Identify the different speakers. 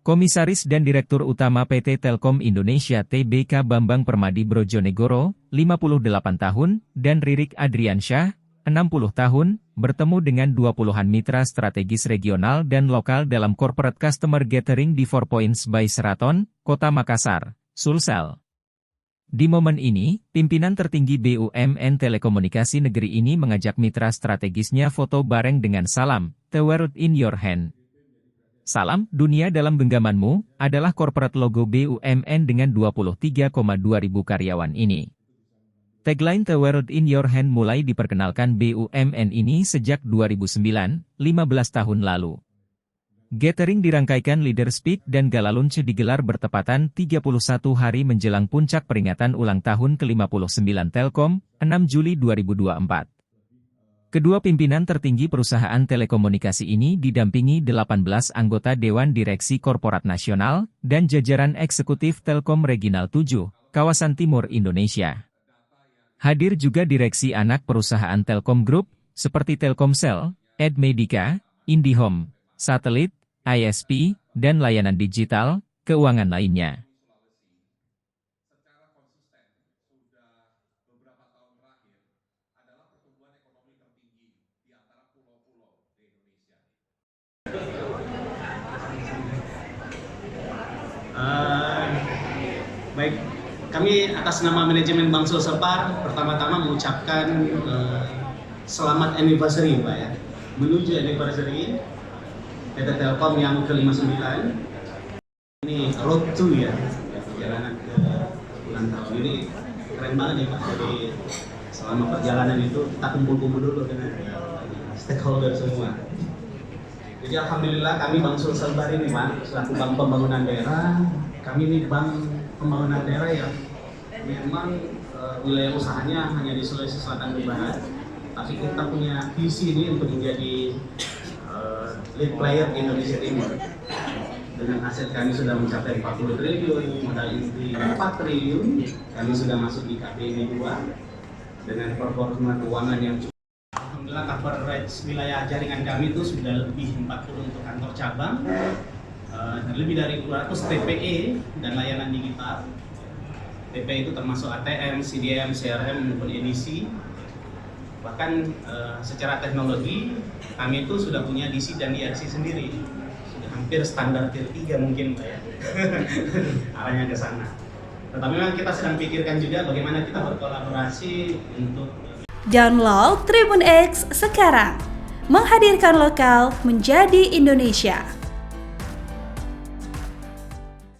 Speaker 1: Komisaris dan Direktur Utama PT Telkom Indonesia Tbk Bambang Permadi Brojonegoro, 58 tahun, dan Ririk Adriansyah, 60 tahun, bertemu dengan 20-an mitra strategis regional dan lokal dalam Corporate Customer Gathering di 4 Points by Sheraton, Kota Makassar, Sulsel. Di momen ini, pimpinan tertinggi BUMN Telekomunikasi Negeri ini mengajak mitra strategisnya foto bareng dengan salam, "The World in Your Hand." Salam, dunia dalam genggamanmu, adalah corporate logo BUMN dengan 23,2 ribu karyawan ini. Tagline The World in Your Hand mulai diperkenalkan BUMN ini sejak 2009, 15 tahun lalu. Gathering dirangkaikan Leader Speak dan Gala Lunch digelar bertepatan 31 hari menjelang puncak peringatan ulang tahun ke-59 Telkom, 6 Juli 2024. Kedua pimpinan tertinggi perusahaan telekomunikasi ini didampingi 18 anggota Dewan Direksi Korporat Nasional dan jajaran eksekutif Telkom Regional 7, kawasan Timur Indonesia. Hadir juga direksi anak perusahaan Telkom Group, seperti Telkomsel, Edmedica, IndiHome, Satelit, ISP, dan layanan digital, keuangan lainnya.
Speaker 2: Baik, kami atas nama manajemen Bank Sulselpar pertama-tama mengucapkan selamat anniversary Pak ya. Menuju anniversary PT Telkom yang ke-59. Ini road to ya, perjalanan ke ulang tahun ini keren banget ya Pak. Jadi selama perjalanan itu kita kumpul-kumpul dulu dengan stakeholder semua. Jadi alhamdulillah kami Bank Sulselpar ini Pak, selaku Bank Pembangunan Daerah, kami ini Bank Pembangunan Daerah yang memang wilayah usahanya hanya di Sulawesi Selatan dan Barat, tapi kita punya visi ini untuk menjadi lead player di Indonesia Timur. Dengan aset kami sudah mencapai 40 triliun, modal inti 4 triliun, kami sudah masuk di KPM 2 dengan performa keuangan yang cukup. Alhamdulillah coverage wilayah jaringan kami itu sudah lebih 40 untuk kantor cabang, lebih dari 200 TPE dan layanan digital. TPE itu termasuk ATM, CDM, CRM maupun edisi. Bahkan secara teknologi kami itu sudah punya DC dan DRC sendiri. Sudah hampir standar tier 3 mungkin Pak ya. Arahnya ke sana. Tetapi memang kita sedang pikirkan juga bagaimana kita berkolaborasi untuk
Speaker 3: Download Tribun X sekarang. Menghadirkan lokal menjadi Indonesia.